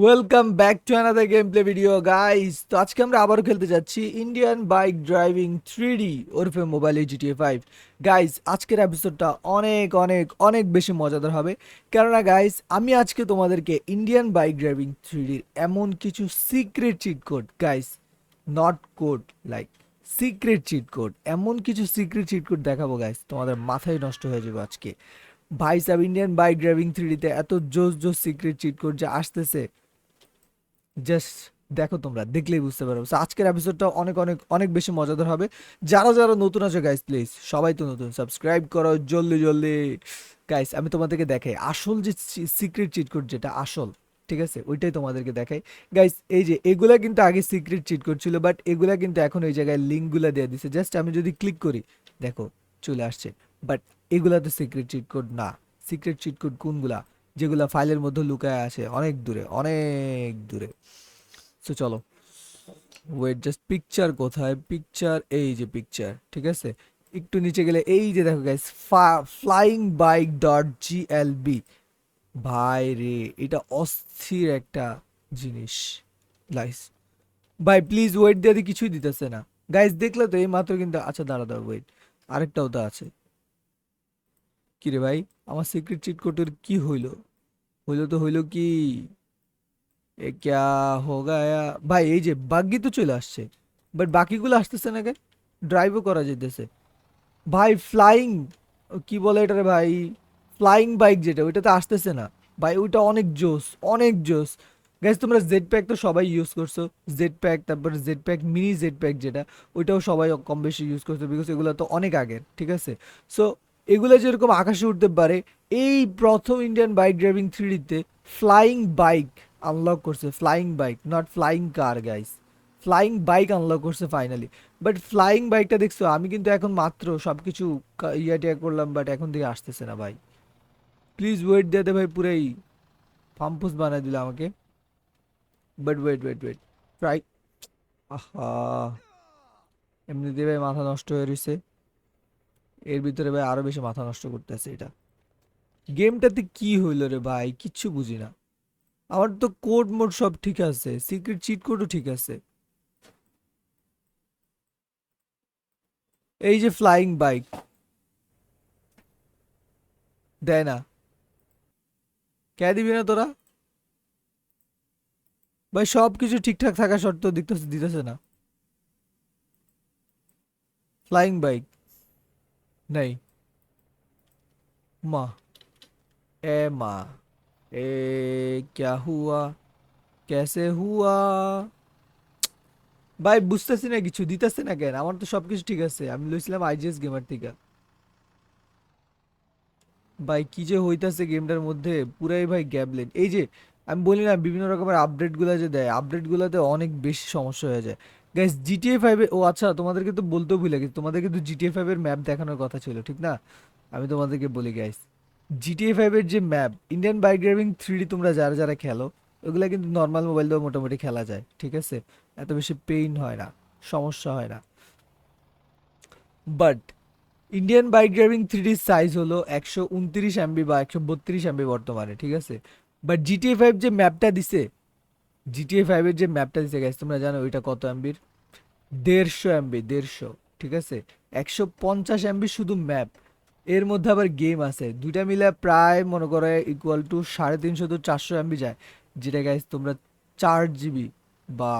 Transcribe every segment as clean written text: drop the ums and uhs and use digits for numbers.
Welcome back to another game play video guys. তো আজকে আমরা আবারও খেলতে যাচ্ছি ইন্ডিয়ান বাইক ড্রাইভিং 3D ওরফে মোবাইলে GTA 5। গাইস, আজকের এপিসোডটা অনেক অনেক অনেক বেশি মজাদার হবে। কেননা গাইস, আমি আজকে তোমাদেরকে ইন্ডিয়ান বাইক ড্রাইভিং 3Dর এমন কিছু secret cheat code, guys, not code, like secret cheat code, এমন কিছু সিক্রেট চিট কোড দেখাবো গাইস, তোমাদের মাথায় নষ্ট হয়ে যাবে আজকে। ভাই সাব, ইন্ডিয়ান বাইক ড্রাইভিং 3Dতে এত জোস জোস সিক্রেট চিট কোড যে আসতেছে, জাস্ট দেখো, তোমরা দেখলেই বুঝতে পারো। So, আজকের এপিসোডটা অনেক অনেক অনেক বেশি মজাদার হবে। যারা যারা নতুন আছো গাইস, প্লিজ সবাই তো নতুন, সাবস্ক্রাইব করো জলদি জলদি। গাইস, আমি তোমাদেরকে দেখাই আসল যে সিক্রেট চিট কোড, যেটা আসল, ঠিক আছে, ওইটাই তোমাদেরকে দেখাই। গাইস, এই যে এগুলা কিন্তু আগে সিক্রেট চিট কোড ছিল, বাট এগুলা কিন্তু এখন ওই জায়গায় লিঙ্কগুলা দিয়ে দিছে। জাস্ট আমি যদি ক্লিক করি, দেখো চলে আসছে। বাট এগুলা তো সিক্রেট চিট কোড না। সিক্রেট চিট কোড কোনগুলা? যেগুলা ফাইলের মধ্যে লুকায় আছে অনেক দূরে, অনেক দূরে। সো চলো, ওয়েট, জাস্ট পিকচার কোথায়? পিকচার, এই যে পিকচার, ঠিক আছে। একটু নিচে গেলে এই যে দেখো guys, flying bike dot GLB. ভাই রে, এটা অস্থির একটা জিনিস। গাইস ভাই, প্লিজ ওয়েট দিয়ে কিছুই দিতেছে না। গাইস দেখলে তো এই মাত্র কিন্তু, আচ্ছা দাঁড়া দাঁড়া, ওয়েট, আরেকটাও তো আছে। কি রে ভাই, আমার সিক্রেট চিট কোডের কি হইলো? হইলো তো হইলো কি? এ ক্যা হো গায়া ভাই? এই যে বাগ্গি তো চলে আসছে, বাট বাকিগুলো আসতেছে না কেন? ড্রাইভও করা যেতেছে ভাই। ফ্লাইং, কি বলে এটা রে ভাই, ফ্লাইং বাইক যেটা, ওইটা তো আসতেছে না ভাই। ওইটা অনেক জোস, অনেক জোস। গাইজ, তোমরা জেড প্যাক তো সবাই ইউজ করছো। জেড প্যাক, তারপর Z pack mini, Z pack যেটা, ওইটাও সবাই কম বেশি ইউজ করছো, বিকজ এগুলো তো অনেক আগের, ঠিক আছে। সো এগুলো যেরকম আকাশে উঠতে পারে, এই প্রথম ইন্ডিয়ান বাইক ড্রাইভিং 3Dতে ফ্লাইং বাইক আনলক করছে। Flying bike, not flying car guys, flying bike unlock করছে ফাইনালি। বাট ফ্লাইং বাইকটা দেখছো, আমি কিন্তু এখন মাত্র সবকিছু টিয়া করলাম, বাট এখন থেকে আসতেছে না ভাই। প্লিজ ওয়েট দিয়ে দে ভাই, পুরাই ফাম্পুস বানাই দিল আমাকে। But wait wait wait, try. আহা, এমনিতে ভাই মাথা নষ্ট হয়ে রয়েছে, এর ভিতরে ভাই আরো বেশি মাথা নষ্ট করতেছে এটা। গেমটাতে কি হইলো রে ভাই, কিচ্ছু বুঝি না। আমার তো কোড মোড সব ঠিক আছে, সিক্রেট চিট কোডও ঠিক আছে। এই যে ফ্লাইং বাইক দেয় না, কে দিবি না তোরা? ভাই সব কিছু ঠিকঠাক থাকা সত্ত্বেও দিতেছে, দিতেছে না। ফ্লাইং বাইক নেই। মা, এ মা, এ क्या हुआ, कैसे हुआ? ভাই বুঝতেছি না, কিছু দিতেছে না কেন? আমার তো সবকিছু ঠিক আছে, আমি লইছিলাম আইজিএস গেমার থেকে। ভাই কি যে হইতাছে গেমটার মধ্যে, পুরাই ভাই গ্যাবলেন। এই যে আমি বলি না, বিভিন্ন রকমের আপডেট গুলা যে দেয়, আপডেট গুলাতে অনেক বেশি সমস্যা হয়ে যায়। গাইস, জিটিএ 5 ও আচ্ছা, তোমাদেরকে তো বলতেও ভুলে গেছি, তোমাদের কিন্তু জিটিএ 5 ম্যাপ দেখানোর কথা ছিল, ঠিক না? আমি তোমাদেরকে বলি গাইস, জিটিএ 5 যে map, Indian bike driving 3D তোমরা যারা যারা খেলো, ওগুলা কিন্তু নর্মাল মোবাইল দিয়েও মোটামুটি খেলা যায়, ঠিক আছে। এত বেশি পেইন হয় না, সমস্যা হয় না। বাট ইন্ডিয়ান বাইক ড্রাইভিং 3Dর সাইজ হলো 129 MB বা 132 MB বর্তমানে, ঠিক আছে। বাট জিটিএ 5 যে ম্যাপটা দিছে, জিটিএ 5 যে ম্যাপটা দিছে গাইস, তোমরা জানো ওইটা কত এমবির? 150 MB, 150, ঠিক আছে। 150 MB শুধু ম্যাপ, এর মধ্যে আবার গেম আছে, দুইটা মিলে প্রায় মনে করে ইকুয়াল টু 350 to 400 MB যায়। যেটা গাইস তোমরা 4 GB বা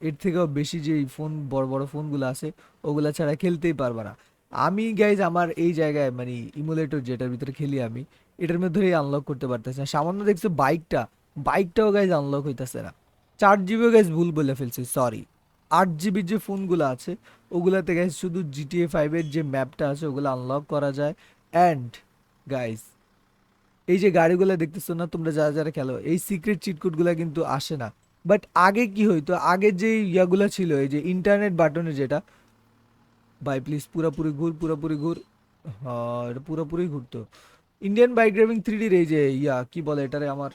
এর থেকেও বেশি যে ফোন, বড় বড় ফোনগুলো আছে, ওগুলা ছাড়া খেলতেই পারবা না। আমি গাইজ আমার এই জায়গায় মানে ইমুলেটর যেটার ভিতরে খেলি আমি, এটার মধ্যেই আনলক করতে পারতেছি না। সামান্য দেখছো বাইকটা, বাইকটাও গাইজ আনলক হইতেছে না। 4 GB গাইজ ভুল বলে ফেলছি, সরি। 8 GB যে ফোনগুলো আছে, ওগুলাতে গাইজ শুধু জিটিএ 5 যে ম্যাপটা আছে ওগুলো আনলক করা যায়। অ্যান্ড গাইজ, এই যে গাড়িগুলো দেখতেছো না তোমরা, যারা যারা খেলো, এই সিক্রেট চিটকুটগুলো কিন্তু আসে না। বাট আগে কি হইতো, আগে যে ইয়াগুলা ছিল, এই যে ইন্টারনেট বাটনের যেটা, ভাই প্লিজ পুরাপুরি ঘুর, পুরাপুরি ঘুর। হ্যাঁ, এটা পুরোপুরি ঘুরতো। ইন্ডিয়ান বাইক ড্রাইভিং 3Dর এই যে ইয়া, কি বলে এটারে, আমার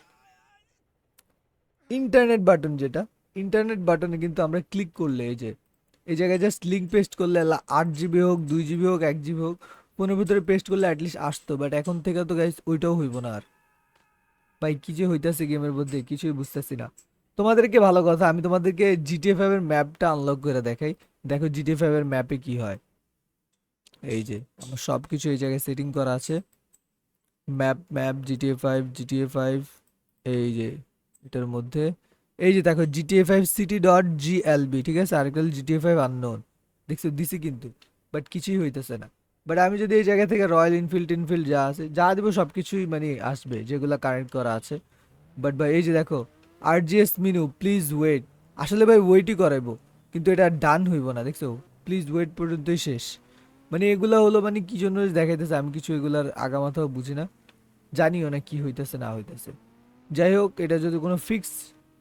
ইন্টারনেট বাটন যেটা, ইন্টারনেট বাটনে কিন্তু আমরা ক্লিক করলে, এই যে এই জায়গায় জাস্ট লিঙ্ক পেস্ট করলে, 8 GB হোক, 2 GB হোক, 1 GB হোক, ফোনের ভিতরে পেস্ট করলে অ্যাটলিস্ট আসতো। বাট এখন থেকে তো গাইস ওইটাও হইব না আর। ভাই কি যে হইতাছে গেমের মধ্যে কিছুই বুঝতেছি না। তোমাদেরকে ভালো কথা, আমি তোমাদেরকে জিটিএ 5 এর ম্যাপটা আনলক করে দেখাই। দেখো জিটিএ 5 এর ম্যাপে কি হয়। এই যে আমার সবকিছু এই জায়গায় সেটিং করা আছে। ম্যাপ ম্যাপ জিটিএ 5 এই যে এটার মধ্যে এই যে দেখো GTA 5 city.glb, ঠিক আছে। আরেকটা GTA 5 আননোন, দেখছো দিছি কিন্তু, বাট কিছুই হইতেছে না। বাট আমি যদি এই জায়গা থেকে রয়্যাল ইনফিল্ড টিনফিল্ড যা আছে যা দিব সব কিছুই মানে আসবে যেগুলো কানেক্ট করা আছে। বাট ভাই এই যে দেখো আরজিএস মেনু প্লিজ ওয়েট, আসলে ভাই ওয়েটই করাইবো কিন্তু এটা ডান হইব না, দেখছো প্লিজ ওয়েট পর্যন্তই শেষ। মানে এগুলা হলো মানে কি জন্য দেখাইতেছে আমি কিছু এগুলার আগামাথাও বুঝি না, জানিও না কি হইতেছে না হইতেছে। যাই হোক, এটা যদি কোনো ফিক্স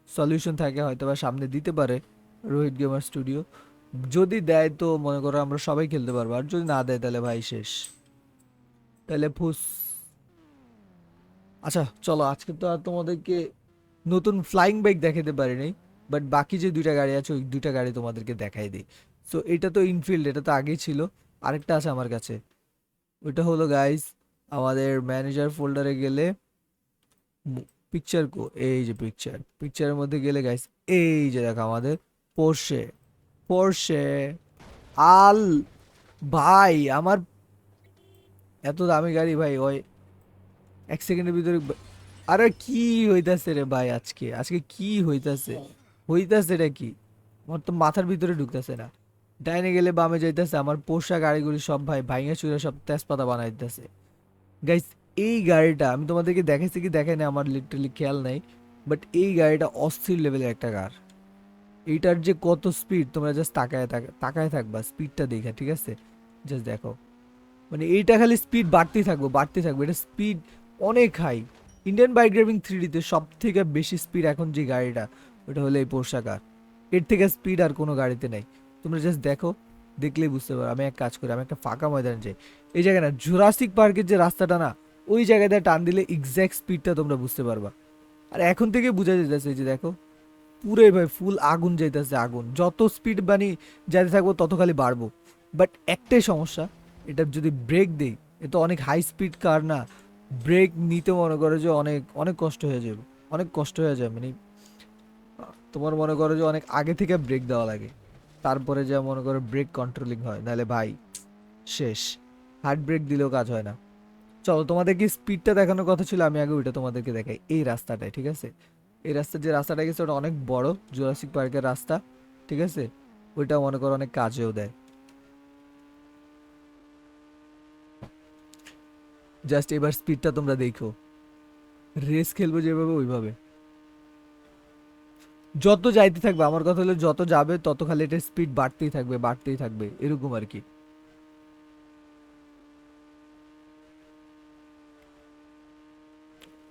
সলিউশন থাকে হয়তো বা সামনে দিতে পারে রোহিত গেমার স্টুডিও। যদি দেয় তো মনে করো আমরা সবাই খেলতে পারবো, আর যদি না দেয় তাহলে ভাই শেষ, তাহলে ফুস। আচ্ছা চলো, আজকে তো আর তোমাদেরকে নতুন ফ্লাইং বাইক দেখাতে পারি নাই, বাট বাকি যে দুইটা গাড়ি আছে ওই দুইটা গাড়ি তোমাদেরকে দেখাই দিই। সো এটা তো ইনফিল্ড, এটা তো আগেই ছিল। আরেকটা আছে আমার কাছে, ওইটা হলো গাইস আমাদের ম্যানেজার ফোল্ডারে গেলে পিকচার কো, এই যে পিকচারের মধ্যে গেলে গাইস এই যে দেখো আমাদের পোরশে পোরশে আল ভাই আমার এত দামি গাড়ি ভাই ওই 1 সেকেন্ডের ভিতরে আরে কি হইতাছে রে ভাই, আজকে আজকে কি হইতাছে, হইতাছে এটা কি, আমার তো মাথার ভিতরে ঢুকতেছে না। ডাইনে গেলে বামে যাইতেছে, আমার পোষা গাড়িগুলি সব ভাই ভাইঙা চুরে সব তেজপাতা বানাই দিতেছে। গাইস এই গাড়িটা আমি তোমাদেরকে দেখাইছি কি দেখাই না আমার লিটারালি খেয়াল নাই, বাট এই গাড়িটা অস্থির লেভেলের একটা কার। এইটার যে কত স্পিড তোমরা জাস্ট তাকায় থাকবা স্পিডটা দেখা, ঠিক আছে। জাস্ট দেখো, মানে এইটা খালি স্পিড বাড়তেই থাকবে, এটা স্পিড অনেক high. Indian bike driving 3D তে সব থেকে বেশি স্পিড এখন যে গাড়িটা ওটা হলো এই পোর্শা কার। এর থেকে স্পিড আর কোনো গাড়িতে নেই। তোমরা জাস্ট দেখো, দেখলেই বুঝতে পারো। আমি এক কাজ করি, আমি একটা ফাঁকা ময়দানে যাই, এই জায়গায় না জুরাসিক পার্কের যে রাস্তাটা না ওই জায়গায় দিয়ে টান দিলে এক্স্যাক্ট স্পিডটা তোমরা বুঝতে পারবা। আর এখন থেকে বোঝা যেতেছে, এই যে দেখো পুরোই ভাই ফুল আগুন যাইতেছে, আগুন যত স্পিড বানি যাইতে থাকবো তত খালি বাড়বো। বাট একটাই সমস্যা, এটা যদি ব্রেক দেই, এ তো অনেক হাই স্পিড কার না, ব্রেক নিতে মনে করো যে অনেক অনেক কষ্ট হয়ে যাবে, অনেক কষ্ট হয়ে যায়। মানে তোমার মনে করো যে অনেক আগে থেকে ব্রেক দেওয়া লাগে, তারপরে যা মনে করো ব্রেক কন্ট্রোলিং হয়, নাহলে ভাই শেষ, হার্ড ব্রেক দিলেও কাজ হয় না। চলো তোমাদেরকে স্পিডটা দেখানোর কথা ছিল, আমি আগে ওইটা তোমাদেরকে দেখাই। এই রাস্তাটায়, ঠিক আছে, এই রাস্তা যে রাস্তাটা গেছে ওটা অনেক বড় জুরাসিক পার্কের রাস্তা, ঠিক আছে। ওইটা মনে করো অনেক কাজেও দেয়। জাস্ট এবার স্পিডটা তোমরা দেখো, রেস খেলবো যেভাবে ওইভাবে যত যাইতে থাকবে, আমার কথা হলো যত যাবে তত খালি এটা স্পিড বাড়তেই থাকবে এরকম আর কি।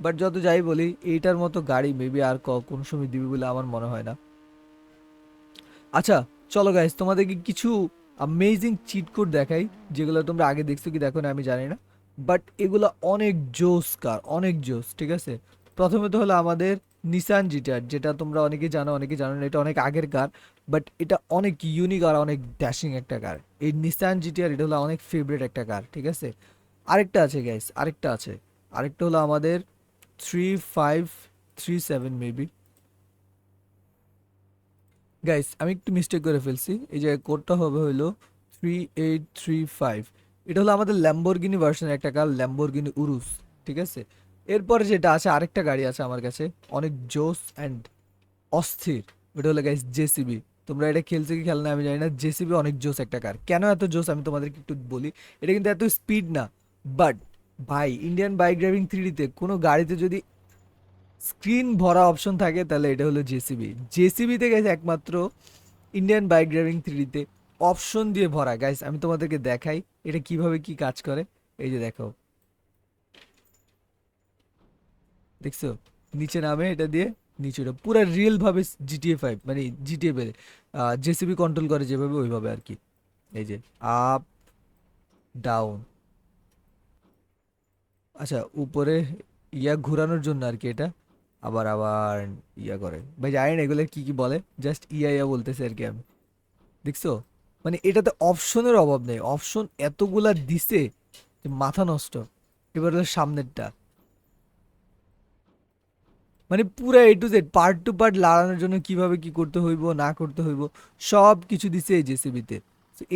বাট যত যাই বলি এইটার মতো গাড়ি মেবি আর কোন সময় দিবি বলে আমার মনে হয় না। আচ্ছা চলো গাইস, তোমাদেরকে কিছু অ্যামেজিং চিট কোড দেখাই, যেগুলো তোমরা আগে দেখছো কি দেখো না আমি জানি না, বাট এগুলো অনেক জোস কার, অনেক জোস, ঠিক আছে। প্রথমে তো হলো আমাদের নিসান জিটার, যেটা তোমরা অনেকে জানো না, এটা অনেক আগের কার, বাট এটা অনেক ইউনিক আর অনেক ড্যাশিং একটা কার। এই নিসান জিটিআর এটা হলো অনেক ফেভারিট একটা কার, ঠিক আছে। আরেকটা আছে গাইস, আরেকটা হলো আমাদের 3537 মেবি। গাইস আমি একটু মিস্টেক করে ফেলছি, এই যে কোডটা হবে হলো 3835। এটা হলো আমাদের ল্যাম্বরগিনি ভার্সনের একটা কার, ল্যাম্বরগিনি উরুস, ঠিক আছে। এরপরে যেটা আছে আরেকটা গাড়ি আছে আমার কাছে অনেক জোস অ্যান্ড অস্থির, ওটা হলো গাইস জেসিবি। তোমরা এটা খেলছে কি খেল না আমি জানি না, জেসিবি অনেক জোস একটা কার। কেন এত জোস আমি তোমাদেরকে একটু বলি। এটা কিন্তু এত স্পিড না, বাট ভাই ইন্ডিয়ান বাইক ড্রাইভিং 3D তে কোনো গাড়িতে যদি স্ক্রিন ভরা অপশন থাকে তাহলে এটা হলো জেসিবি। জেসিবিতে গেছে একমাত্র ইন্ডিয়ান বাইক ড্রাইভিং 3D তে অপশন দিয়ে ভরা। গাইস আমি তোমাদেরকে দেখাই এটা কিভাবে কি কাজ করে। এই যে দেখো, দেখছো নিচে নামে এটা দিয়ে, নিচে ওটা পুরো রিয়েল ভাবে GTA 5 মানে জিটিএ পেরে জেসিবি কন্ট্রোল করে যেভাবে ওইভাবে আর কি। এই যে আপ ডাউন, আচ্ছা উপরে ইয়া ঘোরানোর জন্য আর কি এটা, আবার আবার ইয়া করে ভাই জানি না এগুলো কি কি বলে, জাস্ট ইয়া ইয়া বলতেছে আর কি আমি। দেখছো মানে এটাতে অপশনের অভাব নেই, অপশন এতগুলা দিছে যে মাথা নষ্ট। এবার হলো সামনেরটা, মানে পুরা A to Z part to part লাগানোর জন্য কিভাবে কি করতে হইব না করতে হইব সব কিছু দিছে এই জেসিবিতে।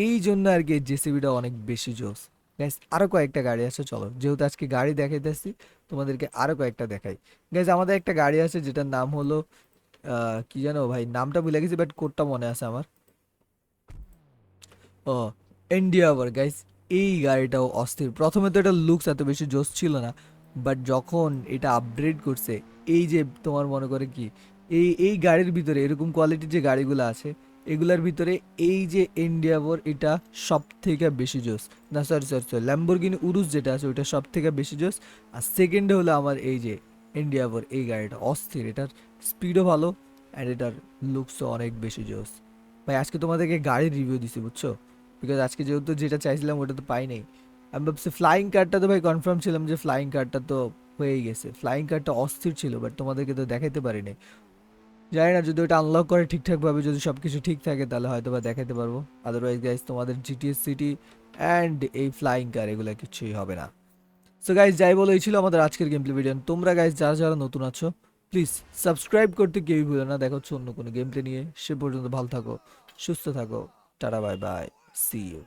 এই জন্য আর কি এই জেসিবিটা অনেক বেশি জোস। গাইস আরো কয়েকটা গাড়ি আছে, চলো যেহেতু আজকে গাড়ি দেখাইতেছি তোমাদেরকে আরো কয়েকটা দেখাই। গাইস আমাদের একটা গাড়ি আছে যেটার নাম হলো কি জানো ভাই, নামটা ভুলে গেছি বাট কোডটা মনে আছে আমার। ও, এন্ডিয়াভার গাইস। এই গাড়িটাও অস্থির। প্রথমে তো এটা লুকস এত বেশি জোস ছিল না, বাট যখন এটা আপগ্রেড করছে, এই যে তোমার মনে করে কি এই গাড়ির ভিতরে এরকম কোয়ালিটির যে গাড়িগুলো আছে এগুলার ভিতরে এই যে এন্ডিয়াভার এটা সব থেকে বেশি জোস। না সরি সরি সরি, ল্যাম্বরগিনি উরুস যেটা আছে ওইটা সব থেকে বেশি জোস। আর সেকেন্ডে হলো আমার এই যে এন্ডিয়াভার, এই গাড়িটা অস্থির। এটার স্পিডও ভালো অ্যান্ড এটার লুকসও অনেক বেশি জোস। ভাই আজকে তোমাদেরকে গাড়ির রিভিউ দিছি বুঝছো, বিকজ আজকে যেহেতু যেটা চাইছিলাম ওটা তো পাই নাই। আমি ভাবছি ফ্লাইং কারটা তো ভাই কনফার্ম ছিলাম যে ফ্লাইং কারটা তো হয়েই গেছে, ফ্লাইং কারটা অস্থির ছিল, বাট তোমাদেরকে তো দেখাইতে পারিনি। জানি না যদি ওটা আনলক করে ঠিকঠাকভাবে, যদি সব কিছু ঠিক থাকে তাহলে হয়তো বা দেখাতে পারবো। আদারওয়াইজ গাইজ তোমাদের জিটিএস সিটি অ্যান্ড এই ফ্লাইং কার এগুলো কিছুই হবে না। সো গাইজ যাই বলো, এই ছিল আমাদের আজকের গেম প্লে ভিডিও। তোমরা গাইজ যারা যারা নতুন আছো প্লিজ সাবস্ক্রাইব করতে কেউই ভুলো না। দেখা হচ্ছে অন্য কোনো গেম প্লে নিয়ে, সে পর্যন্ত ভালো থাকো, সুস্থ থাকো, tata bye bye, see you.